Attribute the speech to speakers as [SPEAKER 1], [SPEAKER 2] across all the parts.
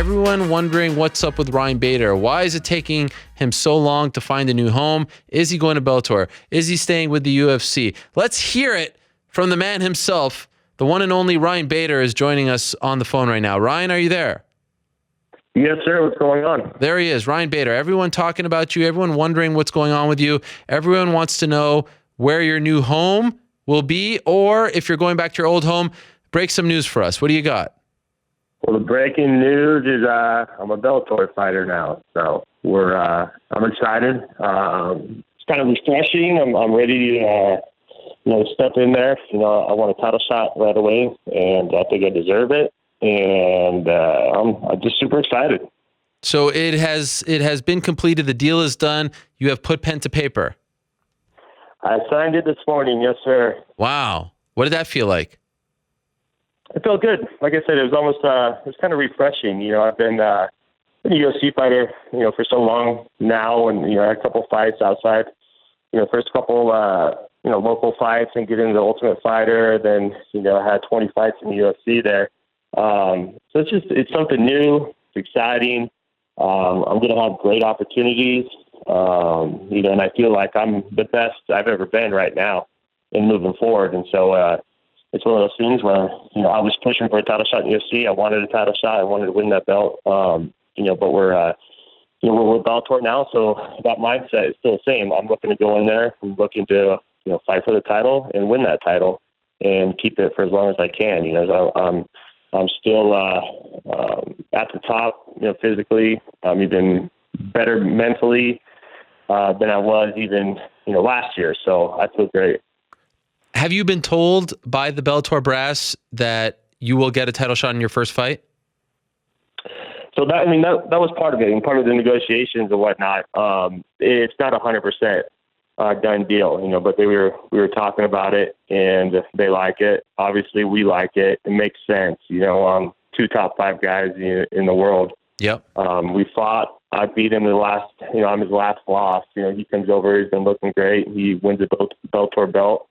[SPEAKER 1] everyone wondering what's up with Ryan Bader. Why is it taking him so long to find a new home? Is he going to Bellator? Is he staying with the UFC? Let's hear it from the man himself. The one and only Ryan Bader is joining us on the phone right now. Ryan, are you there?
[SPEAKER 2] Yes, sir. What's going on?
[SPEAKER 1] There he is, Ryan Bader. Everyone talking about you. Everyone wondering what's going on with you. Everyone wants to know where your new home will be, or if you're going back to your old home. Break some news for us. What do you got?
[SPEAKER 2] Well, the breaking news is I'm a Bellator fighter now, so I'm excited. It's kind of refreshing. I'm ready to step in there. I want a title shot right away, and I think I deserve it. And I'm just super excited.
[SPEAKER 1] So it has been completed. The deal is done. You have put pen to paper.
[SPEAKER 2] I signed it this morning. Yes, sir.
[SPEAKER 1] Wow. What did that feel like?
[SPEAKER 2] It felt good. Like I said, it was almost it was kind of refreshing. I've been a UFC fighter, for so long now, and I had a couple fights outside. First couple local fights, and get into the Ultimate Fighter. Then I had 20 fights in the UFC there. So it's something new. It's exciting. I'm going to have great opportunities. And I feel like I'm the best I've ever been right now in moving forward. And so, it's one of those things where, I was pushing for a title shot in the UFC. I wanted a title shot. I wanted to win that belt. But we're with Bellator now. So that mindset is still the same. I'm looking to go in there. I'm looking to, fight for the title and win that title and keep it for as long as I can. I'm still at the top, physically. I'm even better mentally than I was even, last year. So I feel great.
[SPEAKER 1] Have you been told by the Bellator brass that you will get a title shot in your first fight?
[SPEAKER 2] So that was part of it, and part of the negotiations and whatnot. It's not 100% done deal, but we were talking about it, and they like it. Obviously, we like it. It makes sense. I'm 2 top 5 guys in the world.
[SPEAKER 1] Yep.
[SPEAKER 2] We fought. I beat him in the last. I'm his last loss. He comes over. He's been looking great. He wins the Bellator belt.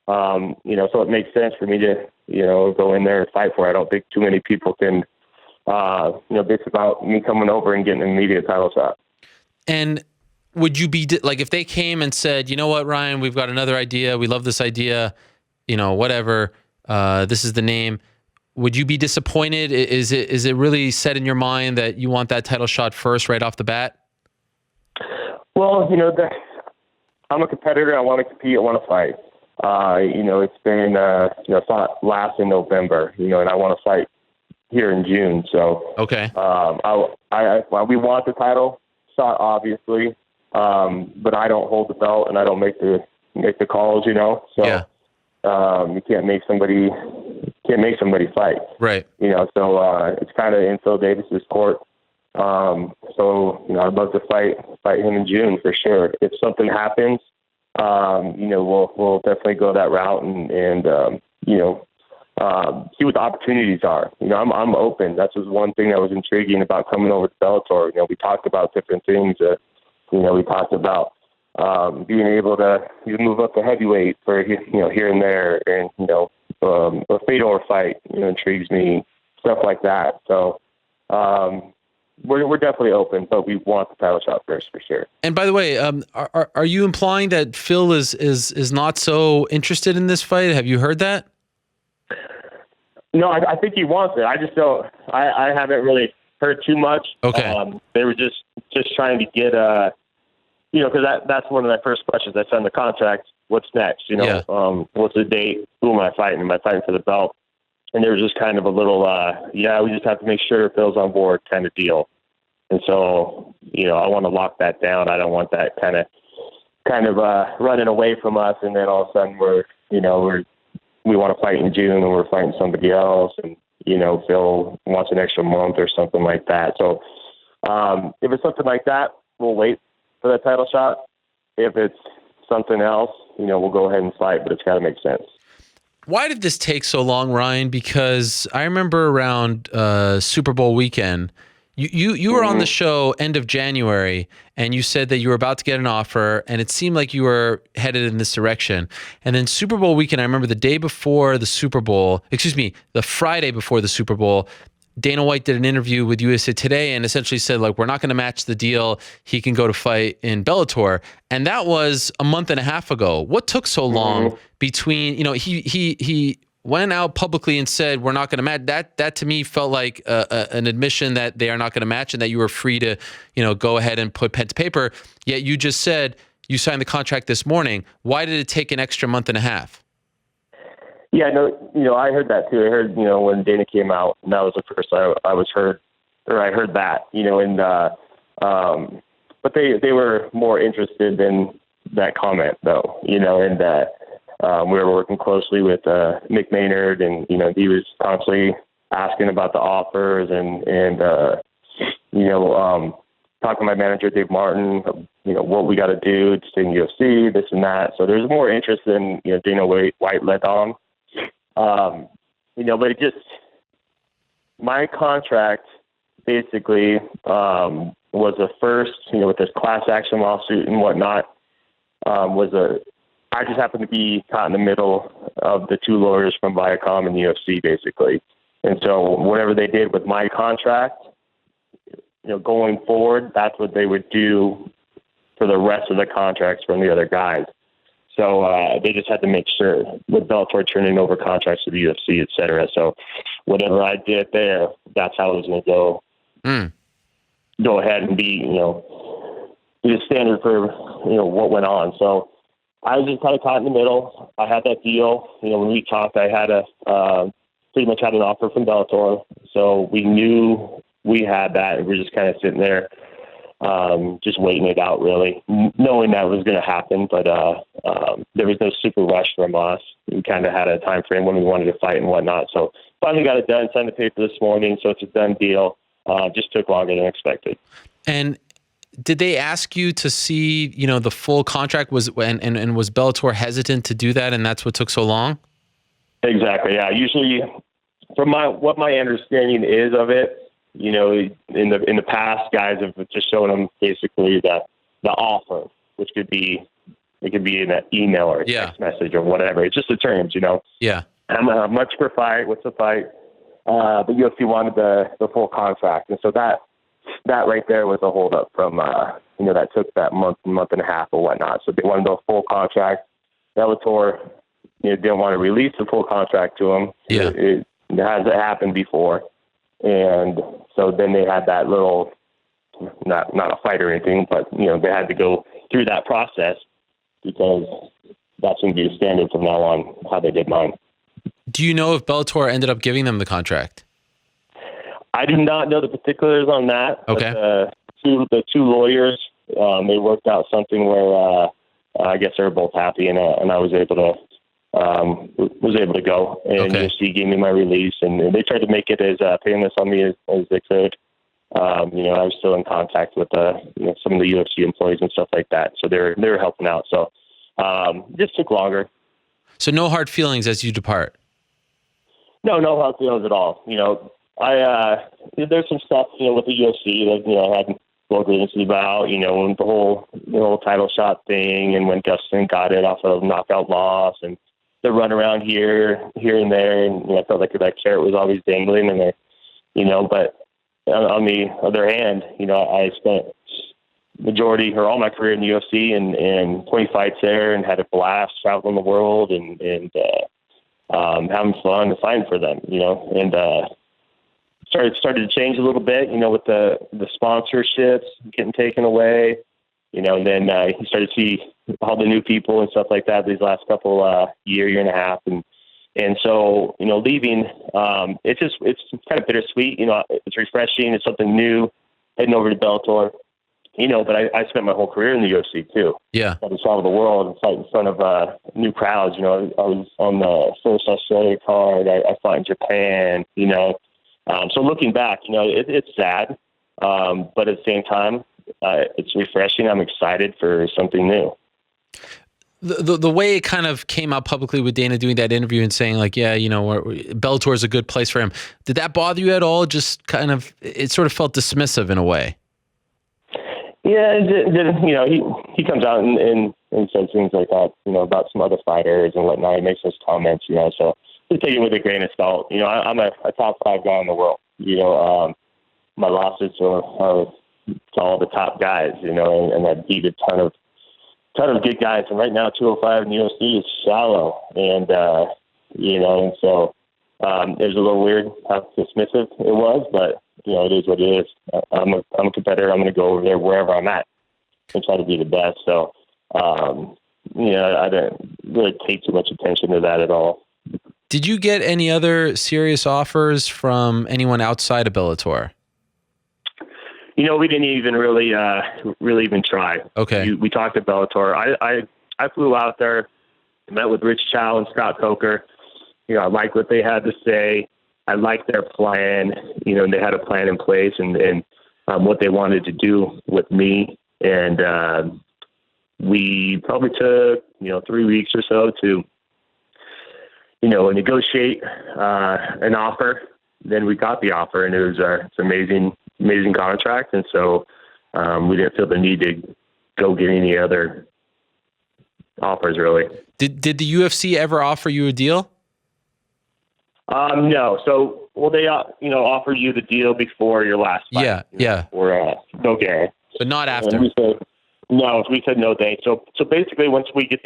[SPEAKER 2] So it makes sense for me to go in there and fight for it. I don't think too many people can bitch about me coming over and getting an immediate title shot.
[SPEAKER 1] And would you be like, if they came and said, you know what, Ryan, we've got another idea. We love this idea. Whatever. This is the name. Would you be disappointed? Is it really set in your mind that you want that title shot first, right off the bat?
[SPEAKER 2] Well, I'm a competitor. I want to compete. I want to fight. It's been, fought last in November, and I want to fight here in June. So,
[SPEAKER 1] okay.
[SPEAKER 2] We want the title shot, obviously, but I don't hold the belt and I don't make the calls, So,
[SPEAKER 1] yeah.
[SPEAKER 2] You can't make somebody fight.
[SPEAKER 1] Right.
[SPEAKER 2] So, it's kind of in Phil Davis's court. So, I'd love to fight him in June for sure. If something happens, we'll definitely go that route and see what the opportunities are. I'm open. That's just one thing that was intriguing about coming over to Bellator. We talked about different things. We talked about being able to move up to heavyweight for here and there, and a Fedor fight intrigues me, stuff like that. So. We're definitely open, but we want the title shot first for sure.
[SPEAKER 1] And by the way, are you implying that Phil is not so interested in this fight? Have you heard that?
[SPEAKER 2] No, I think he wants it. I just don't. I haven't really heard too much.
[SPEAKER 1] Okay.
[SPEAKER 2] They were just trying to get because that's one of my first questions. I signed the contract. What's next?
[SPEAKER 1] Yeah.
[SPEAKER 2] What's the date? Who am I fighting? Am I fighting for the belt? And there was just kind of a little, we just have to make sure Phil's on board kind of deal. And so, I want to lock that down. I don't want that kind of running away from us. And then all of a sudden we want to fight in June and we're fighting somebody else. And, Phil wants an extra month or something like that. So if it's something like that, we'll wait for that title shot. If it's something else, we'll go ahead and fight, but it's got to make sense.
[SPEAKER 1] Why did this take so long, Ryan? Because I remember around Super Bowl weekend, you were on the show end of January, and you said that you were about to get an offer, and it seemed like you were headed in this direction. And then Super Bowl weekend, I remember the day before the Super Bowl, the Friday before the Super Bowl, Dana White did an interview with USA Today and essentially said, like, we're not going to match the deal. He can go to fight in Bellator. And that was a month and a half ago. What took so long between, he went out publicly and said, we're not going to match. That to me felt like an admission that they are not going to match and that you were free to, go ahead and put pen to paper. Yet you just said you signed the contract this morning. Why did it take an extra month and a half?
[SPEAKER 2] Yeah, no, I heard that too. I heard, when Dana came out, and that was the first I heard that, but they were more interested in that comment though, and that we were working closely with Mick Maynard, and he was constantly asking about the offers and talking to my manager Dave Martin, what we got to do to stay in UFC, this and that. So there's more interest than Dana White let on. But it just, my contract basically was the first, with this class action lawsuit and whatnot, I just happened to be caught in the middle of the two lawyers from Viacom and UFC basically. And so whatever they did with my contract, going forward, that's what they would do for the rest of the contracts from the other guys. So they just had to make sure with Bellator turning over contracts to the UFC, et cetera. So whatever I did there, that's how it was going to go ahead and be, the standard for, what went on. So I was just kind of caught in the middle. I had that deal. When we talked, I had pretty much had an offer from Bellator. So we knew we had that. We were just kind of sitting there, just waiting it out, really, knowing that was going to happen. But there was no super rush from us. We kind of had a time frame when we wanted to fight and whatnot. So finally got it done, signed the paper this morning. So it's a done deal. Just took longer than expected. And
[SPEAKER 1] did they ask you to see, the full contract? Was Bellator hesitant to do that, and that's what took so long?
[SPEAKER 2] Exactly. Yeah. Usually, from what my understanding is of it, in the past, guys have just shown them basically the offer, which could be in an email or a text message or whatever. It's just the terms,
[SPEAKER 1] Yeah.
[SPEAKER 2] How much per fight? What's the fight? But UFC wanted the full contract, and so that right there was a holdup from that took that month and a half or whatnot. So they wanted the full contract. Bellator didn't want to release the full contract to them.
[SPEAKER 1] Yeah.
[SPEAKER 2] It hasn't happened before. And so then they had that little, not a fight or anything, but, they had to go through that process because that's going to be the standard from now on, how they did mine.
[SPEAKER 1] Do you know if Bellator ended up giving them the contract?
[SPEAKER 2] I do not know the particulars on that.
[SPEAKER 1] Okay.
[SPEAKER 2] But the two lawyers, they worked out something where I guess they were both happy, and I was able to go, and UFC gave me my release, and they tried to make it as painless on me as they could. I was still in contact with some of the UFC employees and stuff like that, so they were helping out. So just took longer.
[SPEAKER 1] So no hard feelings as you depart.
[SPEAKER 2] No hard feelings at all. There's some stuff with the UFC that I had full grievances about. When the whole title shot thing, and when Gustin got it off of knockout loss, and the run around here and there, and I felt like that carrot was always dangling, and but on the other hand, I spent majority or all my career in the UFC and 20 fights there, and had a blast traveling the world and having fun and fighting for them, and started to change a little bit, with the sponsorships getting taken away, and then you started to see all the new people and stuff like that these last couple year and a half, and so leaving, it's kind of bittersweet. It's refreshing. It's something new, heading over to Bellator. But I spent my whole career in the UFC too.
[SPEAKER 1] Yeah,
[SPEAKER 2] I traveled the world and fight in front of new crowds. I was on the first Australia card. I fought in Japan. So looking back, it's sad, but at the same time, it's refreshing. I'm excited for something new.
[SPEAKER 1] The way it kind of came out publicly with Dana doing that interview and saying like, Bellator is a good place for him. Did that bother you at all? Just kind of, it sort of felt dismissive in a way.
[SPEAKER 2] Yeah, he comes out and says things like that, about some other fighters and whatnot. He makes those comments, so just take it with a grain of salt. I'm a top 5 guy in the world. My losses are to all the top guys, and I beat a ton of good guys. And right now, 205 in the UFC is shallow, and and so it was a little weird how dismissive it was, but it is what it is. I'm a competitor. I'm going to go over there wherever I'm at and try to be the best. So, I didn't really pay too much attention to that at all.
[SPEAKER 1] Did you get any other serious offers from anyone outside of Bellator?
[SPEAKER 2] We didn't even really even try.
[SPEAKER 1] Okay.
[SPEAKER 2] We talked to Bellator. I flew out there, met with Rich Chow and Scott Coker. I liked what they had to say. I liked their plan. And they had a plan in place and what they wanted to do with me. And we probably took 3 weeks or so to negotiate an offer. Then we got the offer, and it was it's amazing contract. And so we didn't feel the need to go get any other offers, really.
[SPEAKER 1] Did the UFC ever offer you a deal?
[SPEAKER 2] No. So, they offer you the deal before your last fight.
[SPEAKER 1] Yeah.
[SPEAKER 2] Or no guarantee.
[SPEAKER 1] But not after.
[SPEAKER 2] We said no thanks. So basically, once we get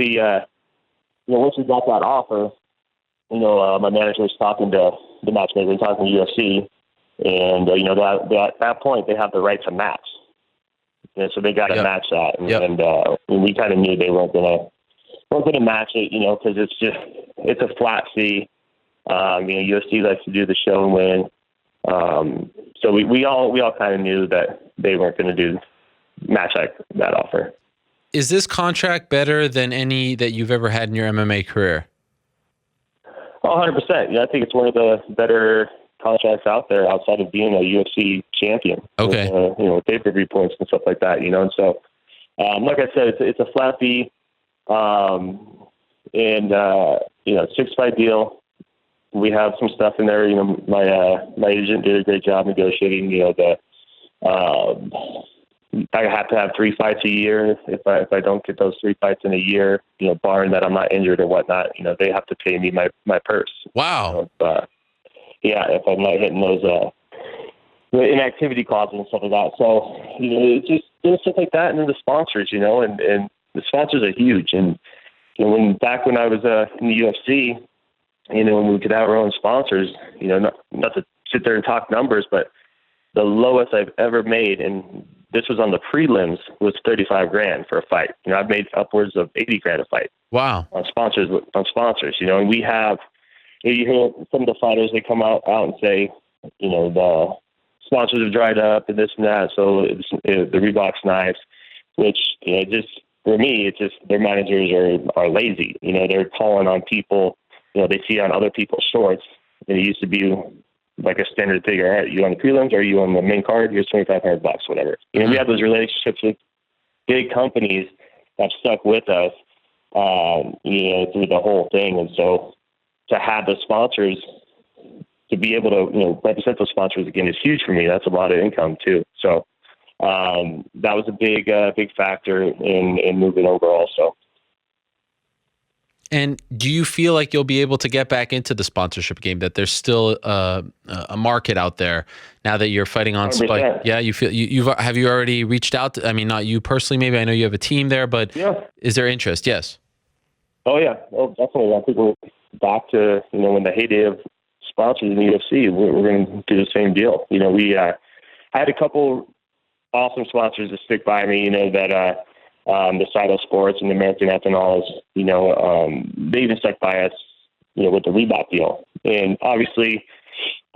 [SPEAKER 2] once we got that offer, my manager was talking to the matchmaker and talking to UFC, and at that point they have the right to match. So they got to match that, and we kind of knew they weren't gonna match it, because it's a flat fee. UFC likes to do the show and win. So we all kind of knew that they weren't going to match that offer.
[SPEAKER 1] Is this contract better than any that you've ever had in your MMA career?
[SPEAKER 2] 100%. I think it's one of the better contracts out there outside of being a UFC champion.
[SPEAKER 1] Okay.
[SPEAKER 2] With pay-per-view points and stuff like that, and so, like I said, it's a flat fee, and 6-fight deal. We have some stuff in there. My agent did a great job negotiating. I have to have 3 fights a year. If I don't get those 3 fights in a year, barring that I'm not injured or whatnot, they have to pay me my purse.
[SPEAKER 1] Wow.
[SPEAKER 2] If I'm not hitting those inactivity clauses and stuff like that. So it's just stuff like that, and then the sponsors, and the sponsors are huge. And when I was in the UFC, when we could have our own sponsors, not to sit there and talk numbers, but the lowest I've ever made, and this was on the prelims, was $35,000 for a fight. I've made upwards of $80,000 a fight.
[SPEAKER 1] Wow.
[SPEAKER 2] On sponsors, and we have, you hear some of the fighters, they come out and say, the sponsors have dried up and this and that. So the Reebok's nice, which, for me, it's just their managers are lazy. They're calling on people, they see on other people's shorts, and it used to be like a standard thing. All right, you on the prelims, or are you on the main card? Here's $2,500, whatever. We have those relationships with big companies that have stuck with us, through the whole thing. And so to have the sponsors, to be able to, represent those sponsors again is huge for me. That's a lot of income too. So that was a big factor in moving over also.
[SPEAKER 1] And do you feel like you'll be able to get back into the sponsorship game, that there's still a market out there now that you're fighting on
[SPEAKER 2] 100%.
[SPEAKER 1] Spike? Yeah, have you already reached out to, not you personally, maybe, I know you have a team there, but is there interest? Yes.
[SPEAKER 2] Oh yeah. Oh, definitely. I think we're back to, when the heyday of sponsors in the UFC, we're going to do the same deal. I had a couple awesome sponsors that stick by me, that, the Saito Sports and the American Ethanols, they even stuck by us, with the Reebok deal. And obviously,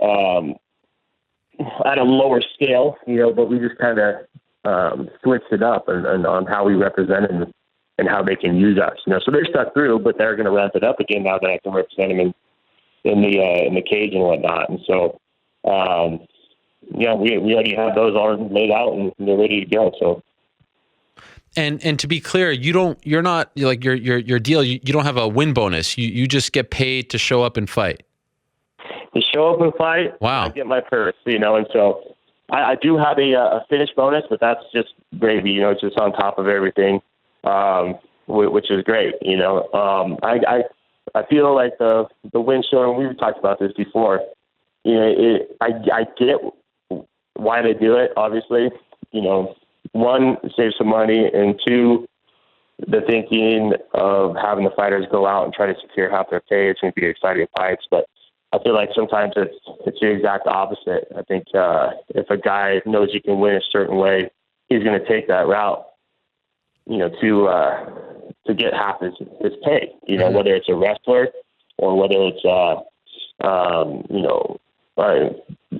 [SPEAKER 2] at a lower scale, but we just kind of switched it up and on how we represent them and how they can use us. So they're stuck through, but they're going to ramp it up again now that I can represent them in the cage and whatnot. And so, we already have those all laid out and they're ready to go. So.
[SPEAKER 1] And to be clear, you're not like your deal. You don't have a win bonus. You just get paid to show up and fight.
[SPEAKER 2] To show up and fight.
[SPEAKER 1] Wow.
[SPEAKER 2] I get my purse, and so I do have a finish bonus, but that's just gravy. It's just on top of everything, which is great. I feel like the win show, and we've talked about this before. I get why they do it. Obviously, one, save some money, and two, the thinking of having the fighters go out and try to secure half their pay. It's going to be exciting fights, but I feel like sometimes it's the exact opposite. I think if a guy knows he can win a certain way, he's going to take that route, to get half his pay. Whether it's a wrestler or whether it's a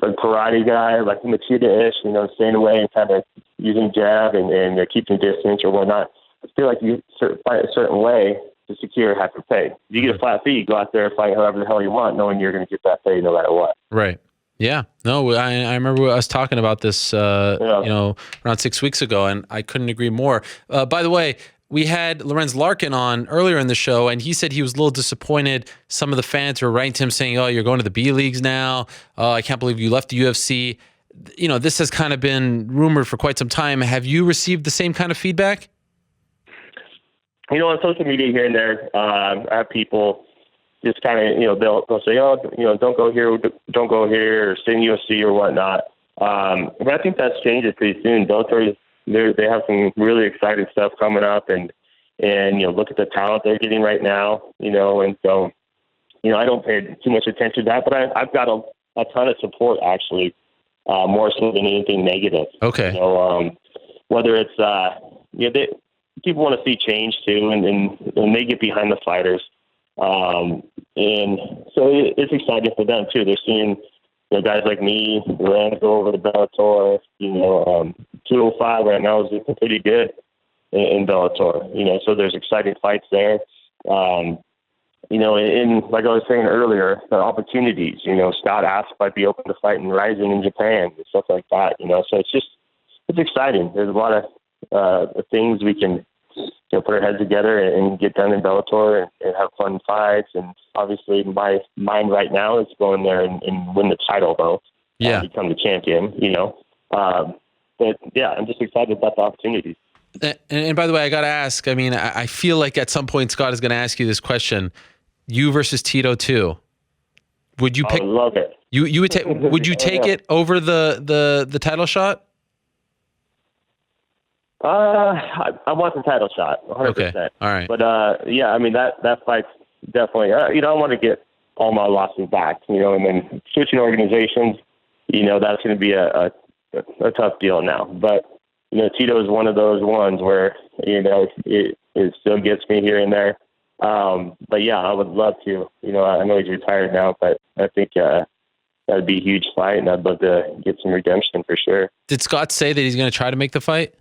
[SPEAKER 2] karate guy like Machida-ish, staying away and kind of using jab and keeping distance or whatnot. I feel like you fight a certain way to secure half your pay. If you get a flat fee, you go out there and fight however the hell you want, knowing you're going to get that pay no matter what.
[SPEAKER 1] Right. Yeah. No, I remember us talking about this, around 6 weeks ago, and I couldn't agree more. By the way, we had Lorenz Larkin on earlier in the show, and he said he was a little disappointed. Some of the fans were writing to him saying, "Oh, you're going to the B leagues now. I can't believe you left the UFC." This has kind of been rumored for quite some time. Have you received the same kind of feedback?
[SPEAKER 2] On social media here and there, I have people just kind of, they'll say, "Oh, don't go here, or stay in UFC or whatnot." But I think that's changing pretty soon. Bellator, they have some really exciting stuff coming up, and look at the talent they're getting right now, and so, I don't pay too much attention to that, but I've got a ton of support actually, more so than anything negative.
[SPEAKER 1] Okay.
[SPEAKER 2] Whether it's, people want to see change too, and they get behind the fighters. And so it's exciting for them too. They're seeing guys like me, Rand, go over to Bellator. 205 right now is looking pretty good in Bellator. So there's exciting fights there. And like I was saying earlier, the opportunities. Scott asked if I'd be open to fighting Rising in Japan and stuff like that. So it's exciting. There's a lot of things we can put our heads together and get done in Bellator and have fun fights. And obviously my mind right now is going there and win the title, though.
[SPEAKER 1] Yeah.
[SPEAKER 2] Become the champion, But yeah, I'm just excited about the opportunities.
[SPEAKER 1] And by the way, I got to ask, I feel like at some point Scott is going to ask you this question. You versus Tito too. Would you pick? I
[SPEAKER 2] love it.
[SPEAKER 1] You would take? Would you take it over the title shot?
[SPEAKER 2] I want the title shot, 100%.
[SPEAKER 1] Okay. All right.
[SPEAKER 2] But that fight's definitely. I want to get all my losses back. And then switching organizations. That's going to be a tough deal now. But Tito is one of those ones where it still gets me here and there. But yeah, I would love to. I know he's retired now, but I think that'd be a huge fight, and I'd love to get some redemption for sure.
[SPEAKER 1] Did Scott say that he's going to try to make the fight?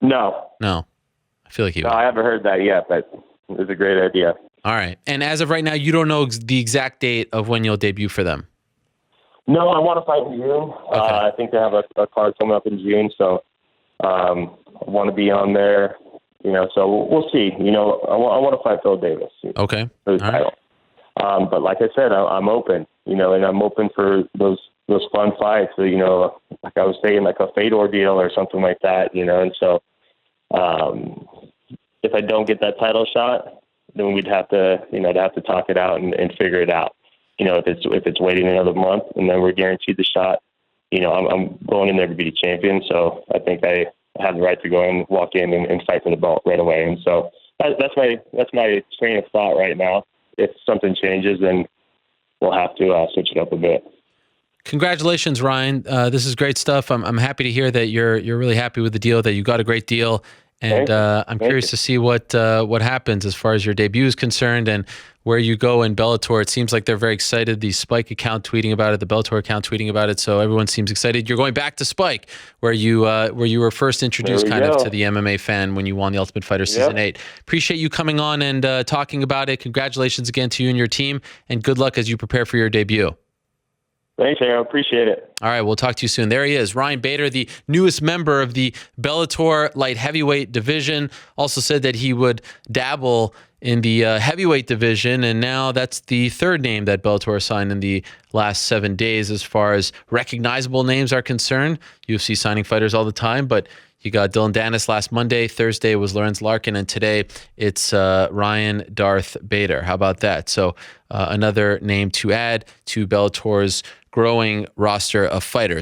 [SPEAKER 2] No.
[SPEAKER 1] I feel like he would.
[SPEAKER 2] No, I haven't heard that yet, but it's a great idea.
[SPEAKER 1] All right. And as of right now, you don't know the exact date of when you'll debut for them?
[SPEAKER 2] No, I want to fight in June.
[SPEAKER 1] Okay.
[SPEAKER 2] I think they have a card coming up in June, so I want to be on there. So we'll see. I want to fight Phil Davis.
[SPEAKER 1] Okay.
[SPEAKER 2] For the title. Right. But like I said, I'm open. And I'm open for those fun fights. So, like I was saying, like a Fedor deal or something like that. And so if I don't get that title shot, then we'd have to, have to talk it out and figure it out. If it's waiting another month and then we're guaranteed the shot, I'm going in there to be the champion. So I think I have the right to go and walk in and fight for the belt right away. And so that's my train of thought right now. If something changes, then we'll have to switch it up a bit.
[SPEAKER 1] Congratulations, Ryan. This is great stuff. I'm happy to hear that you're really happy with the deal, that you got a great deal. And I'm curious to see what happens as far as your debut is concerned and where you go in Bellator. It seems like they're very excited. The Spike account tweeting about it, the Bellator account tweeting about it. So everyone seems excited. You're going back to Spike, where you were first introduced to the MMA fan when you won the Ultimate Fighter Season 8. Appreciate you coming on and talking about it. Congratulations again to you and your team, and good luck as you prepare for your debut.
[SPEAKER 2] Thanks, Ariel. Appreciate it.
[SPEAKER 1] All right, we'll talk to you soon. There he is, Ryan Bader, the newest member of the Bellator light heavyweight division. Also said that he would dabble in the heavyweight division, and now that's the third name that Bellator signed in the last 7 days as far as recognizable names are concerned. UFC signing fighters all the time, but you got Dylan Dennis last Monday. Thursday was Lorenz Larkin, and today it's Ryan Darth Bader. How about that? So another name to add to Bellator's growing roster of fighters.